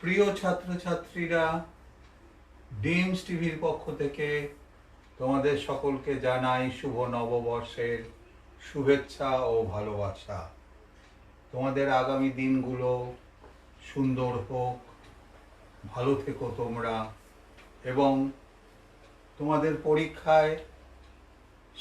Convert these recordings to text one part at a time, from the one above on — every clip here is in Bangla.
প্রিয় ছাত্রছাত্রীরা, ডিমস টিভির পক্ষ থেকে তোমাদের সকলকে জানাই শুভ নববর্ষের শুভেচ্ছা ও ভালোবাসা। তোমাদের আগামী দিনগুলো সুন্দর হোক, ভালো থেকো তোমরা, এবং তোমাদের পরীক্ষায়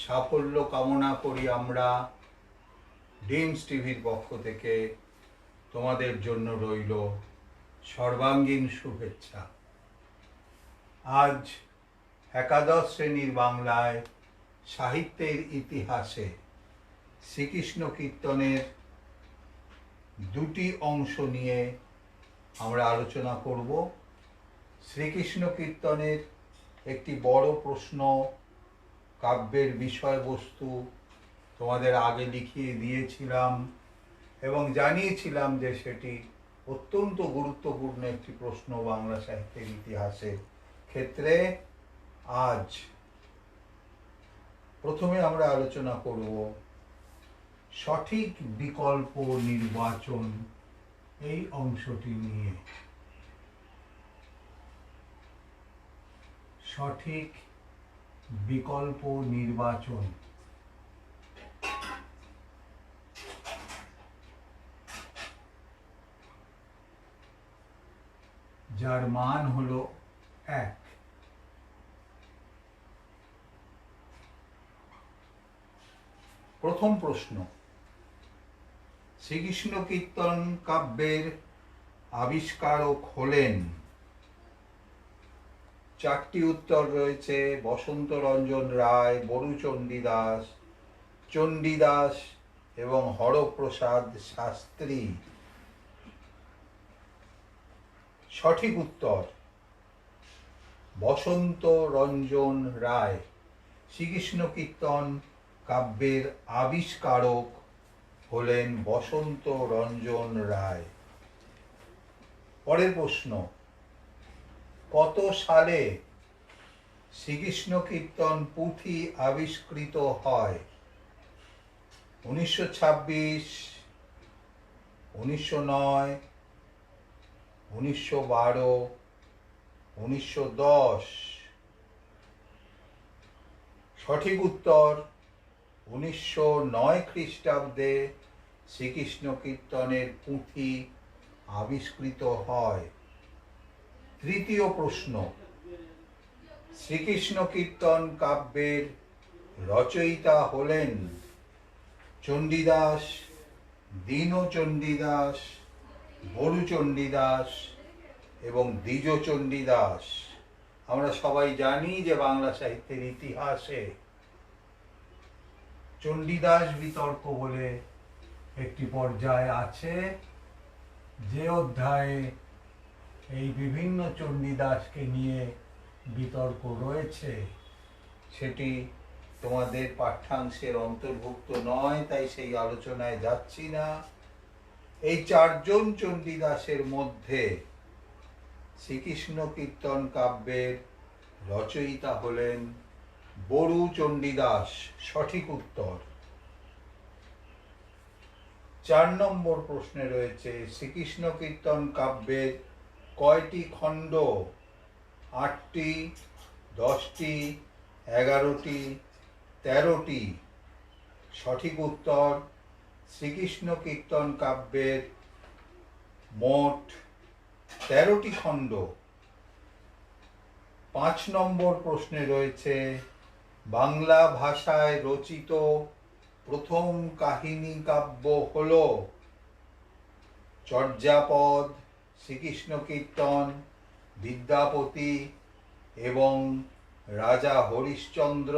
সাফল্য কামনা করি আমরা। ডিমস টিভির পক্ষ থেকে তোমাদের জন্য রইল সর্বাঙ্গীন শুভেচ্ছা। আজ একাদশ শ্রেণীর বাংলায় সাহিত্যের ইতিহাসে শ্রীকৃষ্ণ কীর্তনের দুটি অংশ নিয়ে আমরা আলোচনা করব। শ্রীকৃষ্ণ কীর্তনের একটি বড় প্রশ্ন, কাব্যের বিষয়বস্তু তোমাদের আগে লিখিয়ে দিয়েছিলাম এবং জানিয়েছিলাম যে সেটি অত্যন্ত গুরুত্বপূর্ণ একটি প্রশ্ন বাংলা সাহিত্যের ইতিহাসের ক্ষেত্রে। আজ প্রথমে আমরা আলোচনা করব সঠিক বিকল্প নির্বাচন এই অংশটি নিয়ে। সঠিক বিকল্প নির্বাচন। যার মান হলো 1। প্রথম প্রশ্ন, শ্রীকৃষ্ণ কীর্তন কাব্যের আবিষ্কারক হলেন? চারটি উত্তর রয়েছে: বসন্ত রঞ্জন রায়, বরু চণ্ডীদাস, চণ্ডীদাস এবং হরপ্রসাদ শাস্ত্রী। সঠিক উত্তর বসন্ত রঞ্জন রায়। শ্রীকৃষ্ণ কীর্তন কাব্যের আবিষ্কারক হলেন বসন্ত রঞ্জন রায়। পরের প্রশ্ন, কত সালে শ্রীকৃষ্ণ কীর্তন পুঁথি আবিষ্কৃত হয়? 1926, 1909, 1912, 1910। সঠিক উত্তর 1909 খ্রিস্টাব্দে শ্রীকৃষ্ণ কীর্তনের পুঁথি আবিষ্কৃত হয়। তৃতীয় প্রশ্ন, শ্রীকৃষ্ণ কীর্তন কাব্যের রচয়িতা হলেন চণ্ডীদাস, দীন চণ্ডীদাস, বরু চণ্ডীদাস এবং দ্বিজ চণ্ডীদাস। আমরা সবাই জানি যে বাংলা সাহিত্যের ইতিহাসে চণ্ডীদাস বিতর্ক বলে একটি পর্যায় আছে, যে অধ্যায়ে এই বিভিন্ন চণ্ডীদাসকে নিয়ে বিতর্ক রয়েছে। সেটি তোমাদের পাঠ্যাংশের অন্তর্ভুক্ত নয়, তাই সেই আলোচনায় যাচ্ছি না। এই চারজন চণ্ডীদাসের মধ্যে শ্রীকৃষ্ণ কীর্তন কাব্যের রচয়িতা হলেন বরু চণ্ডীদাস। সঠিক উত্তর। 4 নম্বর প্রশ্নে রয়েছে, শ্রীকৃষ্ণ কীর্তন কাব্যের কয়টি খণ্ড? 8টি, 10টি, 11টি, 13টি। সঠিক উত্তর শ্রীকৃষ্ণ কীর্তন কাব্যের মোট 13টি খণ্ড। 5 নম্বর প্রশ্নে রয়েছে, বাংলা ভাষায় রচিত প্রথম কাহিনী কাব্য হল? চর্যাপদ, শ্রীকৃষ্ণ কীর্তন, বিদ্যাপতি এবং রাজা হরিশ্চন্দ্র।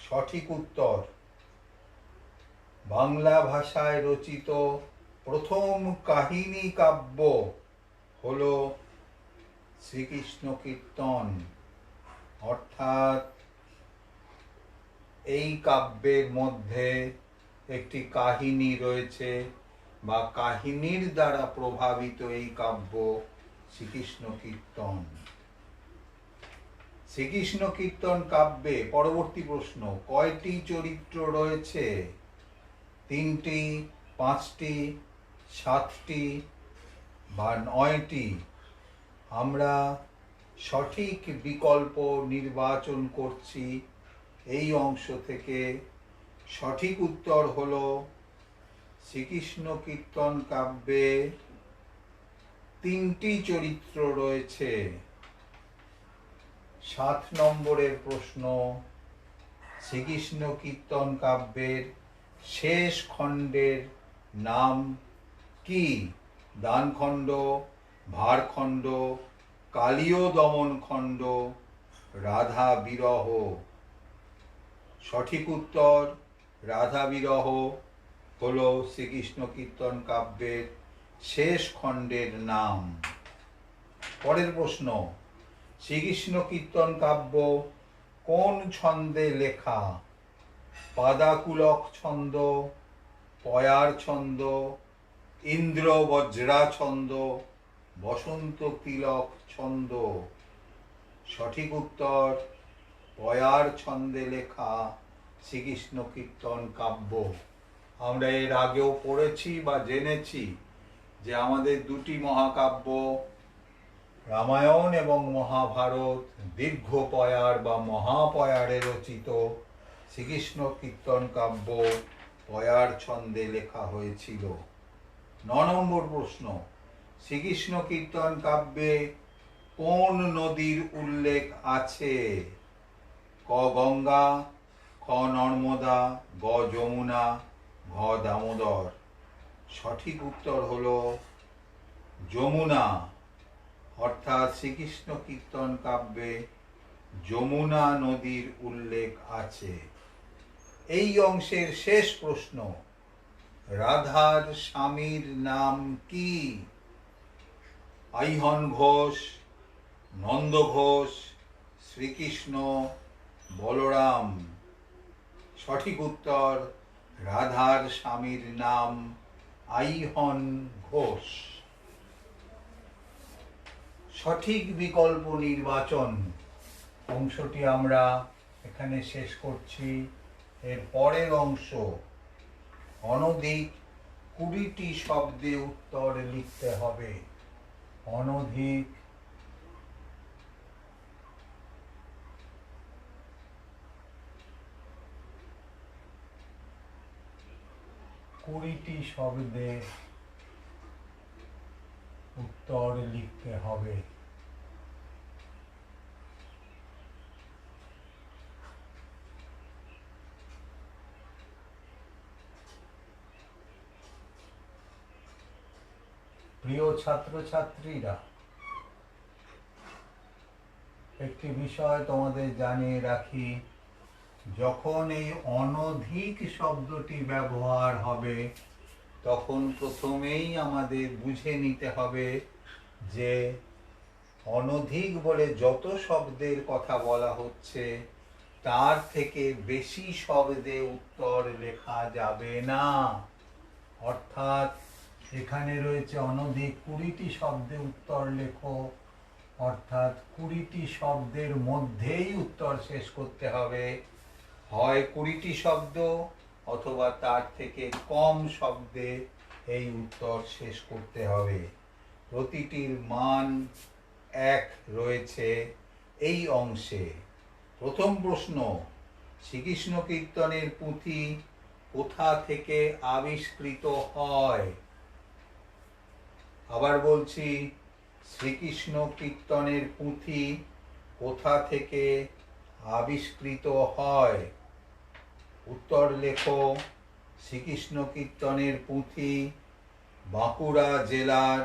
সঠিক উত্তর বাংলা ভাষায় রচিত প্রথম কাহিনী কাব্য হল শ্রীকৃষ্ণ কীর্তন। অর্থাৎ এই কাব্যের মধ্যে একটি কাহিনী রয়েছে বা কাহিনীর দ্বারা প্রভাবিত এই কাব্য শ্রীকৃষ্ণ কীর্তন। শ্রীকৃষ্ণ কীর্তন কাব্যে পরবর্তী প্রশ্ন, কয়টি চরিত্র রয়েছে? 3টি, 5টি, 7টি বা 9টি আমরা সঠিক বিকল্প নির্বাচন করছি এই অংশ থেকে। সঠিক উত্তর হলো শ্রীকৃষ্ণ কীর্তন কাব্যে 3টি চরিত্র রয়েছে। 7 নম্বরের প্রশ্ন, শ্রীকৃষ্ণ কীর্তন কাব্যের শেষ খণ্ডের নাম কি? দানখণ্ড, ভারখণ্ড, কালীয় দমন খণ্ড, রাধা বিরহ। সঠিক উত্তর রাধা বিরহ হলো শ্রীকৃষ্ণ কীর্তন কাব্যের শেষ খণ্ডের নাম। পরের প্রশ্ন, শ্রীকৃষ্ণ কীর্তন কাব্য কোন ছন্দে লেখা? পাদাকুলক ছন্দ, পয়ার ছন্দ, ইন্দ্র বজ্রা ছন্দ, বসন্ত তিলক ছন্দ। সঠিক উত্তর পয়ার ছন্দে লেখা শ্রীকৃষ্ণ কীর্তন কাব্য। আমরা এর আগেও পড়েছি বা জেনেছি যে আমাদের 2টি মহাকাব্য রামায়ণ এবং মহাভারত দীর্ঘ পয়ার বা মহাপয়ারে রচিত। শ্রীকৃষ্ণ কীর্তন কাব্য পয়ার ছন্দে লেখা হয়েছিল। 9 নম্বর প্রশ্ন, শ্রীকৃষ্ণ কীর্তন কাব্যে কোন নদীর উল্লেখ আছে? ক গঙ্গা, খ নর্মদা, গ যমুনা, ঘ দামোদর। সঠিক উত্তর হলো যমুনা, অর্থাৎ শ্রীকৃষ্ণ কীর্তন কাব্যে যমুনা নদীর উল্লেখ আছে। এই অংশের শেষ প্রশ্ন, রাধার স্বামীর নাম কি? আইহন ঘোষ, নন্দ ঘোষ, শ্রীকৃষ্ণ, বলরাম। সঠিক উত্তর রাধার স্বামীর নাম আইহন ঘোষ। সঠিক বিকল্প নির্বাচন অংশটি আমরা এখানে শেষ করছি। এর পরের অংশ, অনধিক 20টি শব্দে উত্তর লিখতে হবে। অনধিক 20টি শব্দে উত্তর লিখতে হবে। প্রিয় ছাত্রছাত্রীরা, একটি বিষয় তোমাদের জানিয়ে রাখি, যখন এই অনধিক শব্দটি ব্যবহার হবে তখন প্রথমেই আমাদের বুঝে নিতে হবে যে অনধিক বলে যত শব্দের কথা বলা হচ্ছে তার থেকে বেশি শব্দে উত্তর লেখা যাবে না। অর্থাৎ এখানে রয়েছে অনধিক 20টি শব্দে উত্তর লেখো, অর্থাৎ 20টি শব্দের মধ্যেই উত্তর শেষ করতে হবে। হয় 20টি শব্দ অথবা তার থেকে কম শব্দে এই উত্তর শেষ করতে হবে। প্রতিটির মান 1 রয়েছে এই অংশে। প্রথম প্রশ্ন, শ্রীকৃষ্ণ কীর্তনের পুঁথি কোথা থেকে আবিষ্কৃত হয়? আবার বলছি, শ্রীকৃষ্ণ কীর্তনের পুঁথি কোথা থেকে আবিষ্কৃত হয়? উত্তর লেখো। শ্রীকৃষ্ণ কীর্তনের পুঁথি বাঁকুড়া জেলার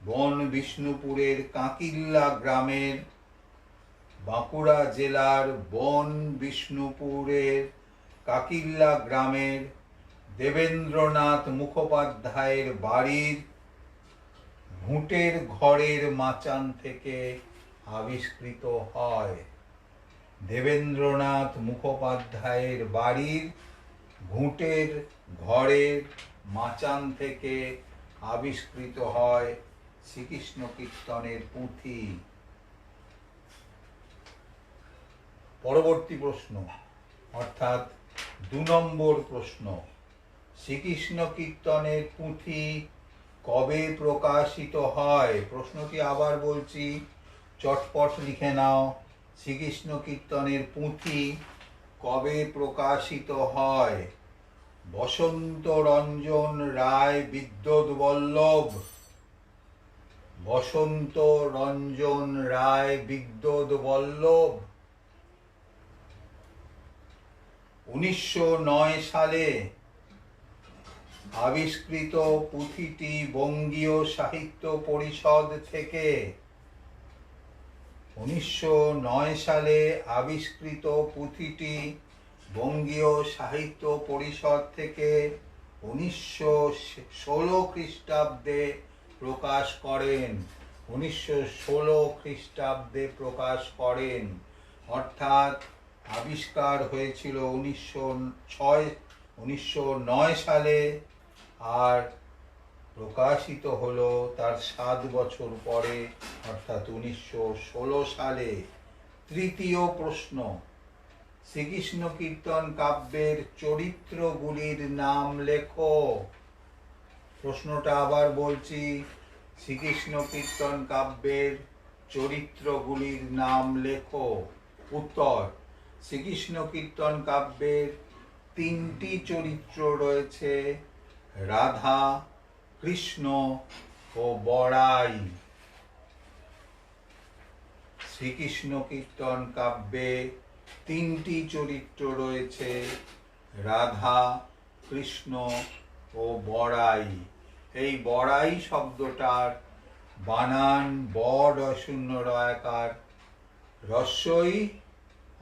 বন বিষ্ণুপুরের কাঁকিল্লা গ্রামের বাঁকুড়া জেলার বন বিষ্ণুপুরের কাঁকিল্লা গ্রামের দেবেন্দ্রনাথ মুখোপাধ্যায়ের বাড়ির ঘুঁটের ঘরের মাচান থেকে আবিষ্কৃত হয়। দেবেন্দ্রনাথ মুখোপাধ্যায়ের বাড়ির ঘুঁটের ঘরের মাচান থেকে আবিষ্কৃত হয় শ্রীকৃষ্ণ কীর্তনের পুঁথি। পরবর্তী প্রশ্ন, অর্থাৎ 2 নম্বর প্রশ্ন, শ্রীকৃষ্ণ কীর্তনের পুঁথি কবে প্রকাশিত হয়? প্রশ্নটি আবার বলছি, চটপট লিখে নাও। শ্রীকৃষ্ণ কীর্তনের পুঁথি কবে প্রকাশিত হয়? বসন্ত রঞ্জন রায় বিদ্যুৎ বল্লভ, বসন্ত রঞ্জন রায় বিদ্যুৎ বল্লভ 1909 সালে আবিষ্কৃত পুঁথিটি বঙ্গীয় সাহিত্য পরিষদ থেকে 1909 সালে আবিষ্কৃত পুঁথিটি বঙ্গীয় সাহিত্য পরিষদ থেকে 1916 খ্রিস্টাব্দে প্রকাশ করেন। 1916 খ্রিস্টাব্দে প্রকাশ করেন, অর্থাৎ আবিষ্কার হয়েছিল 1909 সালে, আর প্রকাশিত হলো তার 7 বছর পরে, অর্থাৎ 1916 সালে। তৃতীয় প্রশ্ন, শ্রীকৃষ্ণ কীর্তন কাব্যের চরিত্রগুলির নাম লেখো। প্রশ্নটা আবার বলছি, শ্রীকৃষ্ণ কীর্তন কাব্যের চরিত্রগুলির নাম লেখো। উত্তর, শ্রীকৃষ্ণ কীর্তন কাব্যের 3টি চরিত্র রয়েছে, রাধা, কৃষ্ণ ও বড়াই। শ্রীকৃষ্ণ কীর্তন কাব্যে 3টি চরিত্র রয়েছে, রাধা, কৃষ্ণ ও বড়াই। এই বড়াই শব্দটার বানান বড় শূন্য রয়াকার রস্বই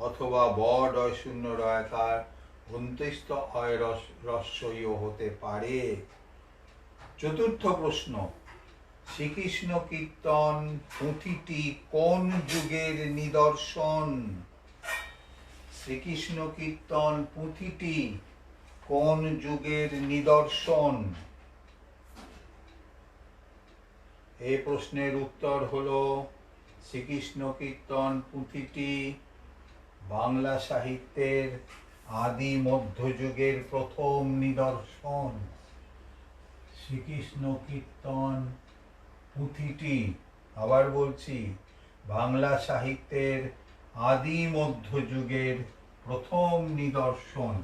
অথবা বড় শূন্য রয়াকার অন্ত্যস্ত হয় রস্বইও হতে পারে। চতুর্থ প্রশ্ন, শ্রীকৃষ্ণ কীর্তন পুঁথিটি কোন যুগের নিদর্শন? শ্রীকৃষ্ণ কীর্তন পুঁথিটি কোন যুগের নিদর্শন? এই প্রশ্নের উত্তর হলো, শ্রীকৃষ্ণ কীর্তন পুঁথিটি বাংলা সাহিত্যের আদি মধ্যযুগের প্রথম নিদর্শন। শ্রীকৃষ্ণ কীর্তন পুঁথিটি, আবার বলছি, বাংলা সাহিত্যের আদি মধ্যযুগের প্রথম নিদর্শন।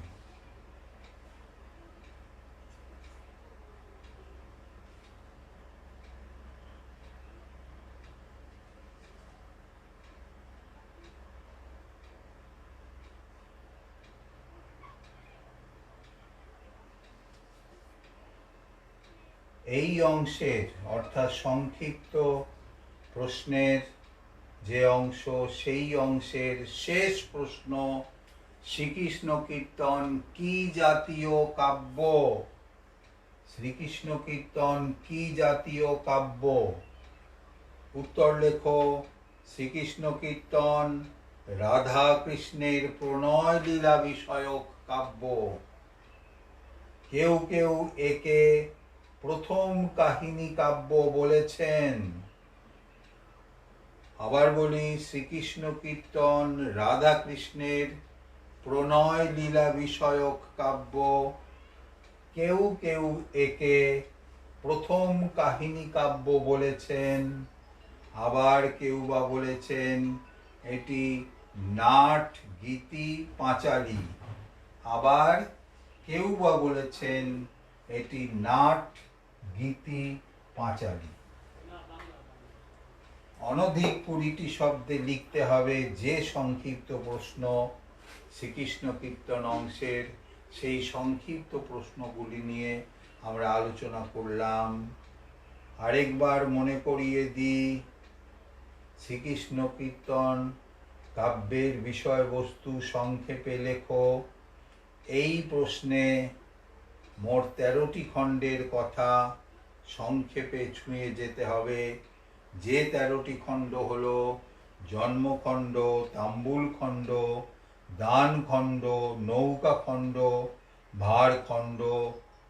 এই অংশের অর্থাৎ সংক্ষিপ্ত প্রশ্নের যে অংশ, সেই অংশের শেষ প্রশ্ন, শ্রীকৃষ্ণ কীর্তন কি জাতীয় কাব্য? শ্রীকৃষ্ণ কীর্তন কি জাতীয় কাব্য? উত্তর লেখো, শ্রীকৃষ্ণ কীর্তন রাধা কৃষ্ণের প্রণয় লীলা বিষয়ক কাব্য। কেউ কেউ একে প্রথম কাহিনী কাব্য বলেছেন। আবার বলি, শ্রীকৃষ্ণ কীর্তন রাধা কৃষ্ণের প্রণয় লীলা বিষয়ক কাব্য। কেউ কেউ একে প্রথম কাহিনী কাব্য বলেছেন, আবার কেউ বা বলেছেন এটি নাট গীতি পাঁচালী, আবার কেউ বা বলেছেন এটি নাট গীতি পাঁচালী। অনধিক 20টি শব্দে লিখতে হবে যে সংক্ষিপ্ত প্রশ্ন শ্রীকৃষ্ণ কীর্তন অংশের। সেই সংক্ষিপ্ত প্রশ্নগুলি নিয়ে আমরা আলোচনা করলাম। আরেকবার মনে করিয়ে দিই, শ্রীকৃষ্ণ কীর্তন কাব্যের বিষয়বস্তু সংক্ষেপে লেখো। এই প্রশ্নে মোট 13টি খণ্ডের কথা সংক্ষেপে ছুঁয়ে যেতে হবে। যে 13টি খণ্ড হলো জন্মখণ্ড, তাম্বুল খণ্ড, দান খণ্ড, নৌকা খণ্ড, ভার খণ্ড,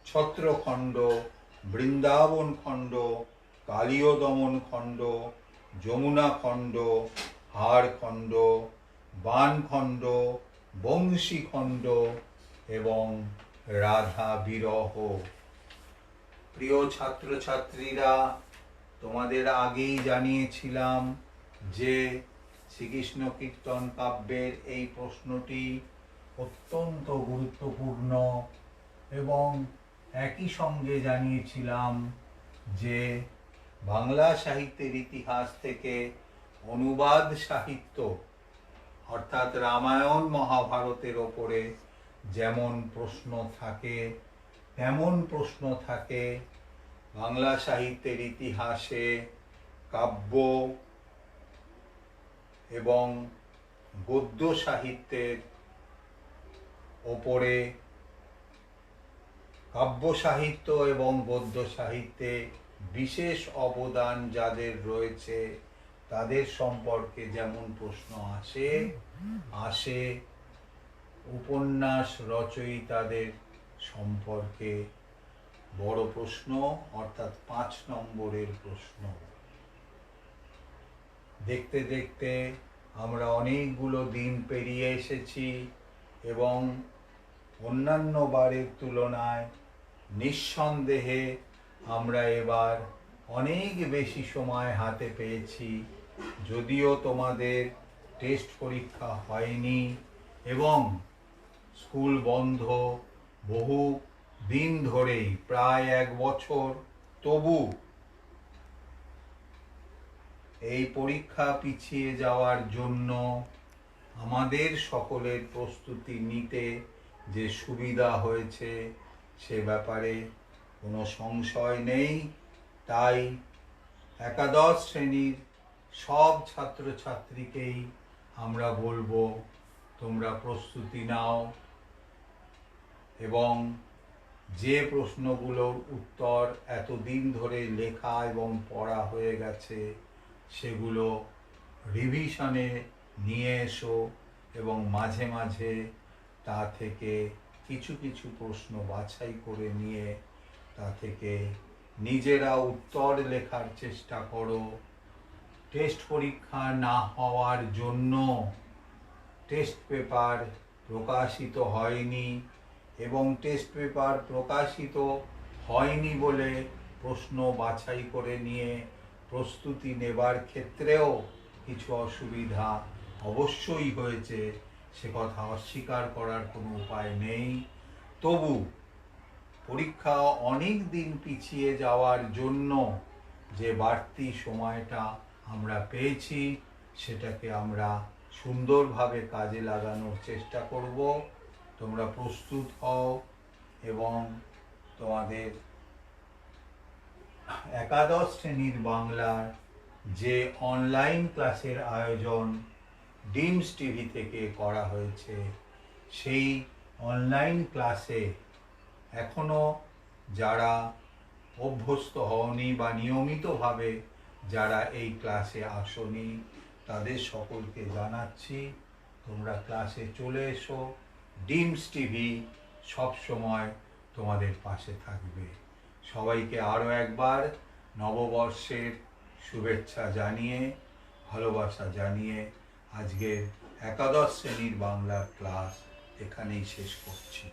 ছত্রখণ্ড, বৃন্দাবন খণ্ড, কালীয় দমন খণ্ড, যমুনা খণ্ড, হার খণ্ড, বান খণ্ড, বংশী খণ্ড এবং রাধা বিরহ। প্রিয় ছাত্রছাত্রীরা, তোমাদের আগেই জানিয়েছিলাম যে শ্রীকৃষ্ণ কীর্তন কাব্যের এই প্রশ্নটি অত্যন্ত গুরুত্বপূর্ণ এবং একই সঙ্গে জানিয়েছিলাম যে বাংলা সাহিত্যের ইতিহাস থেকে অনুবাদ সাহিত্য অর্থাৎ রামায়ণ মহাভারতের ওপরে যেমন প্রশ্ন থাকে তেমন প্রশ্ন থাকে বাংলা সাহিত্যের ইতিহাসে কাব্য এবং গদ্য সাহিত্যের ওপরে কাব্য সাহিত্য এবং গদ্য সাহিত্যে বিশেষ অবদান যাদের রয়েছে তাদের সম্পর্কে যেমন প্রশ্ন আসে উপন্যাস রচয়িতাদের সম্পর্কে বড় প্রশ্ন অর্থাৎ 5 নম্বরের প্রশ্ন। দেখতে দেখতে আমরা অনেকগুলো দিন পেরিয়ে এসেছি এবং অন্যান্য বারের তুলনায় নিঃসন্দেহে আমরা এবার অনেক বেশি সময় হাতে পেয়েছি। যদিও তোমাদের টেস্ট পরীক্ষা হয়নি এবং স্কুল বন্ধ বহু দিন ধরেই প্রায় 1 বছর, তবু এই পরীক্ষা পিছিয়ে যাওয়ার জন্য আমাদের সকলের প্রস্তুতি নিতে যে সুবিধা হয়েছে সে ব্যাপারে কোনো সংশয় নেই। তাই একাদশ শ্রেণীর সব ছাত্রছাত্রীকেই আমরা বলবো তোমরা প্রস্তুতি নাও এবং যে প্রশ্নগুলোর উত্তর এতদিন ধরে লেখা এবং পড়া হয়ে গেছে সেগুলো রিভিশনে নিয়ে এসো এবং মাঝে মাঝে তা থেকে কিছু কিছু প্রশ্ন বাছাই করে নিয়ে তা থেকে নিজেরা উত্তর লেখার চেষ্টা করো। টেস্ট পরীক্ষা না হওয়ার জন্য টেস্ট পেপার প্রকাশিত হয়নি এবং টেস্ট পেপার প্রকাশিত হয়নি বলে প্রশ্ন বাছাই করে নিয়ে প্রস্তুতি নেবার ক্ষেত্রেও কিছু অসুবিধা অবশ্যই হয়েছে, সে কথা অস্বীকার করার কোনো উপায় নেই। তবু পরীক্ষা অনেক দিন পিছিয়ে যাওয়ার জন্য যে বাড়তি সময়টা আমরা পেয়েছি সেটাকে আমরা সুন্দরভাবে কাজে লাগানোর চেষ্টা করব। তোমরা প্রস্তুত হও এবং তোমাদের একাদশ শ্রেণীর বাংলার যে অনলাইন ক্লাসের আয়োজন ডিমস টিভি থেকে করা হয়েছে সেই অনলাইন ক্লাসে এখনো যারা অভ্যস্ত হওনি বা নিয়মিতভাবে যারা এই ক্লাসে আসনি তাদের সকলকে জানাচ্ছি তোমরা ক্লাসে চলে এসো। ডিমস টিভি সবসময় তোমাদের পাশে থাকবে। সবাইকে আরও একবার নববর্ষের শুভেচ্ছা জানিয়ে ভালোবাসা জানিয়ে আজকের একাদশ শ্রেণীর বাংলার ক্লাস এখানেই শেষ করছি।